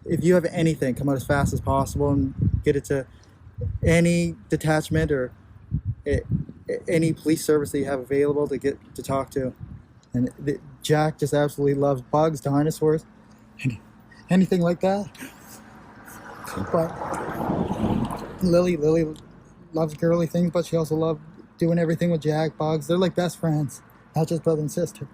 if you have anything, come out as fast as possible and get it to any detachment or any police service that you have available to get to talk to. And Jack just absolutely loves bugs, dinosaurs, anything like that. But Lily loves girly things, but she also loves doing everything with Jack. Bugs, they're like best friends, not just brother and sister.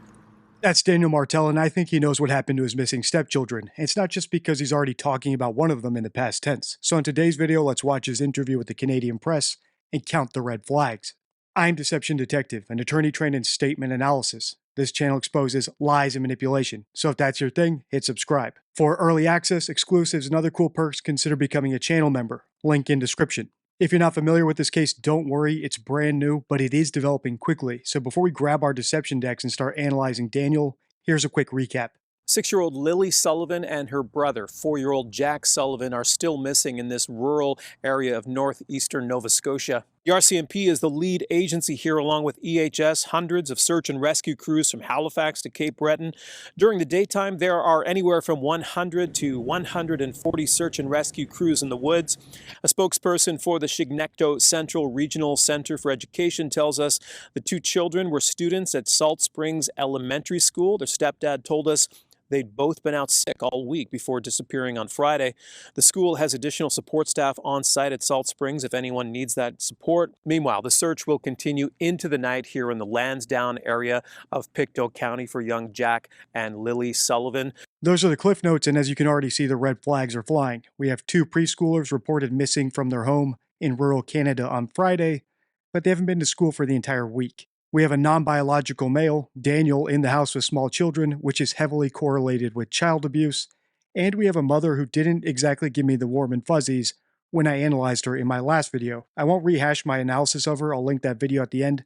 That's Daniel Martell, and I think he knows what happened to his missing stepchildren. It's not just because he's already talking about one of them in the past tense. So in today's video, let's watch his interview with the Canadian press and count the red flags. I'm Deception Detective, an attorney trained in statement analysis. This channel exposes lies and manipulation, so if that's your thing, hit subscribe. For early access, exclusives, and other cool perks, consider becoming a channel member. Link in description. If you're not familiar with this case, don't worry, it's brand new, but it is developing quickly. So before we grab our deception decks and start analyzing Daniel, here's a quick recap. 6-year-old Lily Sullivan and her brother, 4-year-old Jack Sullivan, are still missing in this rural area of northeastern Nova Scotia. The RCMP is the lead agency here, along with EHS, hundreds of search and rescue crews from Halifax to Cape Breton. During the daytime, there are anywhere from 100 to 140 search and rescue crews in the woods. A spokesperson for the Chignecto Central Regional Center for Education tells us the two children were students at Salt Springs Elementary School. Their stepdad told us they'd both been out sick all week before disappearing on Friday. The school has additional support staff on site at Salt Springs if anyone needs that support. Meanwhile, the search will continue into the night here in the Lansdowne area of Pictou County for young Jack and Lily Sullivan. Those are the cliff notes, and as you can already see, the red flags are flying. We have 2 preschoolers reported missing from their home in rural Canada on Friday, but they haven't been to school for the entire week. We have a non-biological male, Daniel, in the house with small children, which is heavily correlated with child abuse. And we have a mother who didn't exactly give me the warm and fuzzies when I analyzed her in my last video. I won't rehash my analysis of her, I'll link that video at the end.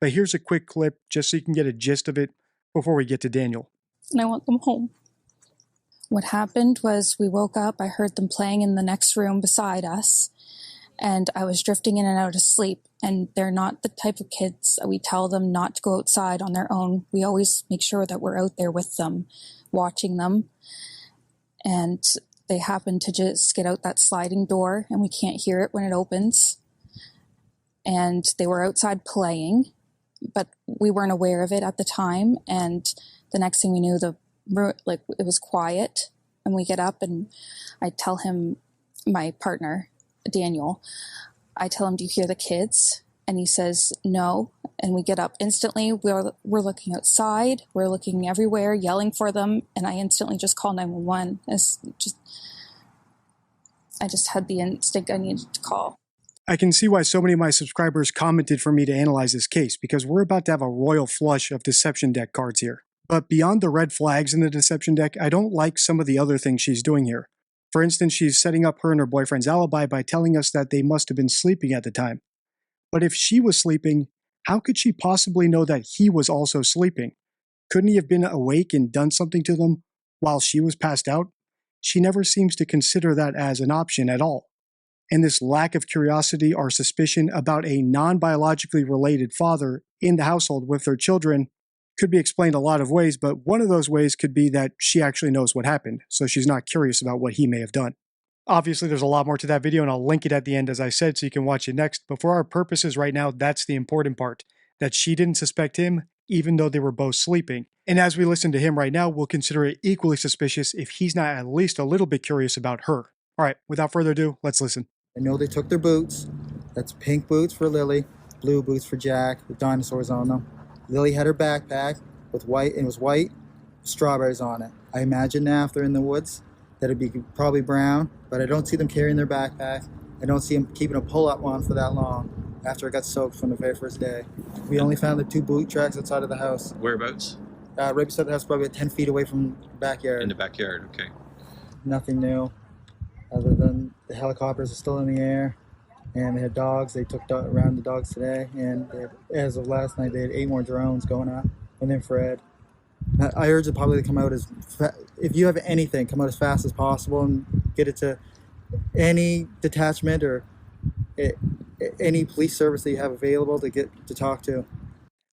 But here's a quick clip just so you can get a gist of it before we get to Daniel. And I want them home. What happened was we woke up, I heard them playing in the next room beside us, and I was drifting in and out of sleep. And they're not the type of kids that we tell them not to go outside on their own. We always make sure that we're out there with them, watching them. And they happen to just get out that sliding door, and we can't hear it when it opens. And they were outside playing, but we weren't aware of it at the time. And the next thing we knew, it was quiet. And we get up, and I tell him, my partner, Daniel, I tell him, do you hear the kids? And he says, no. And we get up instantly. We're looking outside. We're looking everywhere, yelling for them. And I instantly just call 911. I just had the instinct I needed to call. I can see why so many of my subscribers commented for me to analyze this case, because we're about to have a royal flush of deception deck cards here. But beyond the red flags in the deception deck, I don't like some of the other things she's doing here. For instance, she's setting up her and her boyfriend's alibi by telling us that they must have been sleeping at the time. But if she was sleeping, how could she possibly know that he was also sleeping? Couldn't he have been awake and done something to them while she was passed out? She never seems to consider that as an option at all. And this lack of curiosity or suspicion about a non-biologically related father in the household with their children could be explained a lot of ways, but one of those ways could be that she actually knows what happened, so she's not curious about what he may have done. Obviously, there's a lot more to that video, and I'll link it at the end, as I said, so you can watch it next. But for our purposes right now, that's the important part, that she didn't suspect him, even though they were both sleeping. And as we listen to him right now, we'll consider it equally suspicious if he's not at least a little bit curious about her. All right, without further ado, let's listen. I know they took their boots. That's pink boots for Lily, blue boots for Jack, with dinosaurs on them. Lily had her backpack with white, and it was white, strawberries on it. I imagine now if they're in the woods that it'd be probably brown, but I don't see them carrying their backpack. I don't see them keeping a pull-up one for that long after it got soaked from the very first day. We only found the 2 boot tracks outside of the house. Whereabouts? Right beside the house, probably 10 feet away from the backyard. In the backyard, okay. Nothing new, other than the helicopters are still in the air. And they had dogs. They took around the dogs today, and as of last night, they had 8 more drones going up, and then Fred. I urge the public to come out if you have anything, come out as fast as possible and get it to any detachment or any police service that you have available to get to talk to.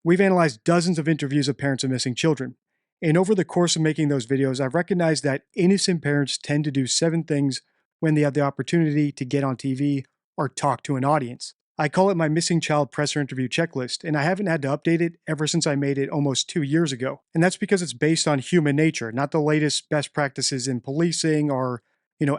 We've analyzed dozens of interviews of parents of missing children, And over the course of making those videos, I've recognized that innocent parents tend to do 7 things when they have the opportunity to get on TV or talk to an audience. I call it my missing child presser interview checklist, and I haven't had to update it ever since I made it almost 2 years ago. And that's because it's based on human nature, not the latest best practices in policing or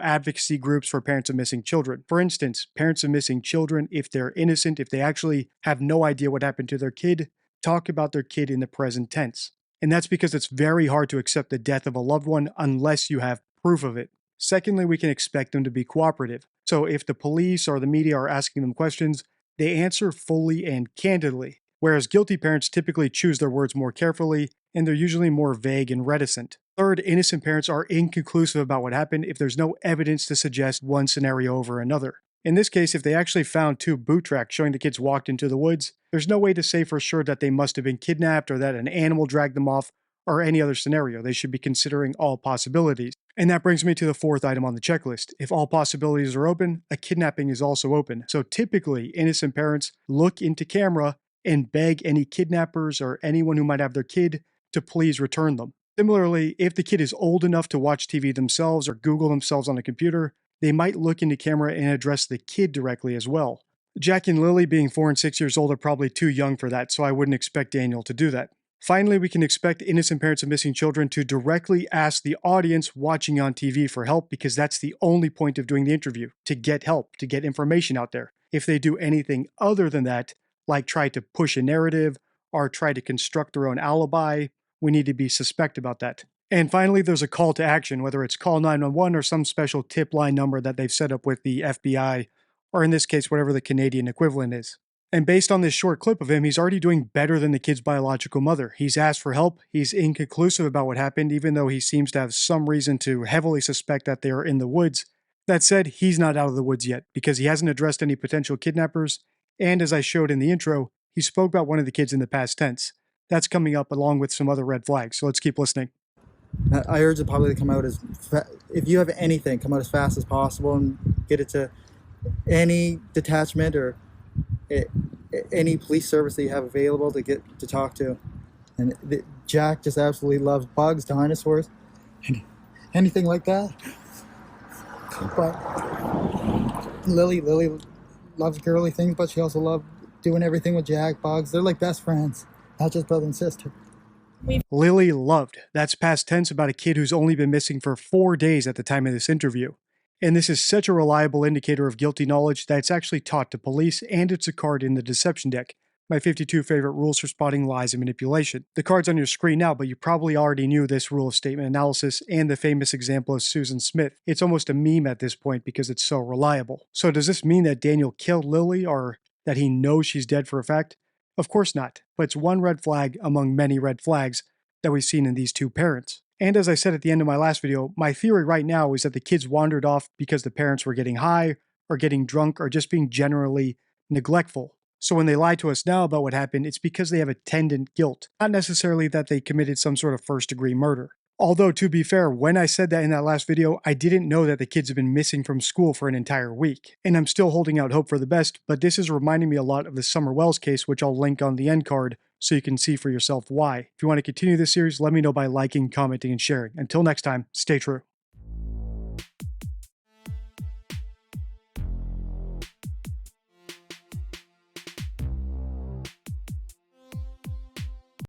advocacy groups for parents of missing children. For instance, parents of missing children, if they're innocent, if they actually have no idea what happened to their kid, talk about their kid in the present tense. And that's because it's very hard to accept the death of a loved one unless you have proof of it. Secondly, we can expect them to be cooperative. So if the police or the media are asking them questions, they answer fully and candidly, whereas guilty parents typically choose their words more carefully and they're usually more vague and reticent. Third, innocent parents are inconclusive about what happened if there's no evidence to suggest one scenario over another. In this case, if they actually found 2 boot tracks showing the kids walked into the woods, there's no way to say for sure that they must have been kidnapped or that an animal dragged them off or any other scenario. They should be considering all possibilities. And that brings me to the 4th item on the checklist. If all possibilities are open, a kidnapping is also open. So typically, innocent parents look into camera and beg any kidnappers or anyone who might have their kid to please return them. Similarly, if the kid is old enough to watch TV themselves or Google themselves on a computer, they might look into camera and address the kid directly as well. Jack and Lily, being 4 and 6 years old, are probably too young for that, so I wouldn't expect Daniel to do that. Finally, we can expect innocent parents of missing children to directly ask the audience watching on TV for help because that's the only point of doing the interview, to get help, to get information out there. If they do anything other than that, like try to push a narrative or try to construct their own alibi, we need to be suspect about that. And finally, there's a call to action, whether it's call 911 or some special tip line number that they've set up with the FBI, or in this case, whatever the Canadian equivalent is. And based on this short clip of him, he's already doing better than the kid's biological mother. He's asked for help, he's inconclusive about what happened, even though he seems to have some reason to heavily suspect that they are in the woods. That said, he's not out of the woods yet, because he hasn't addressed any potential kidnappers, and as I showed in the intro, he spoke about one of the kids in the past tense. That's coming up along with some other red flags, so let's keep listening. I urge the public to come out if you have anything, come out as fast as possible and get it to any detachment or any police service that you have available to get to talk to. And Jack just absolutely loves bugs, dinosaurs, anything like that. But Lily loves girly things, but she also loves doing everything with Jack, bugs. They're like best friends, not just brother and sister. Lily loved. That's past tense about a kid who's only been missing for 4 days at the time of this interview. And this is such a reliable indicator of guilty knowledge that it's actually taught to police, and it's a card in the deception deck. My 52 favorite rules for spotting lies and manipulation. The card's on your screen now, but you probably already knew this rule of statement analysis and the famous example of Susan Smith. It's almost a meme at this point because it's so reliable. So does this mean that Daniel killed Lily or that he knows she's dead for a fact? Of course not, but it's one red flag among many red flags that we've seen in these 2 parents. And as I said at the end of my last video, my theory right now is that the kids wandered off because the parents were getting high, or getting drunk, or just being generally neglectful. So when they lie to us now about what happened, it's because they have attendant guilt, not necessarily that they committed some sort of first-degree murder. Although, to be fair, when I said that in that last video, I didn't know that the kids have been missing from school for an entire week. And I'm still holding out hope for the best, but this is reminding me a lot of the Summer Wells case, which I'll link on the end card so you can see for yourself why. If you want to continue this series, let me know by liking, commenting, and sharing. Until next time, stay true.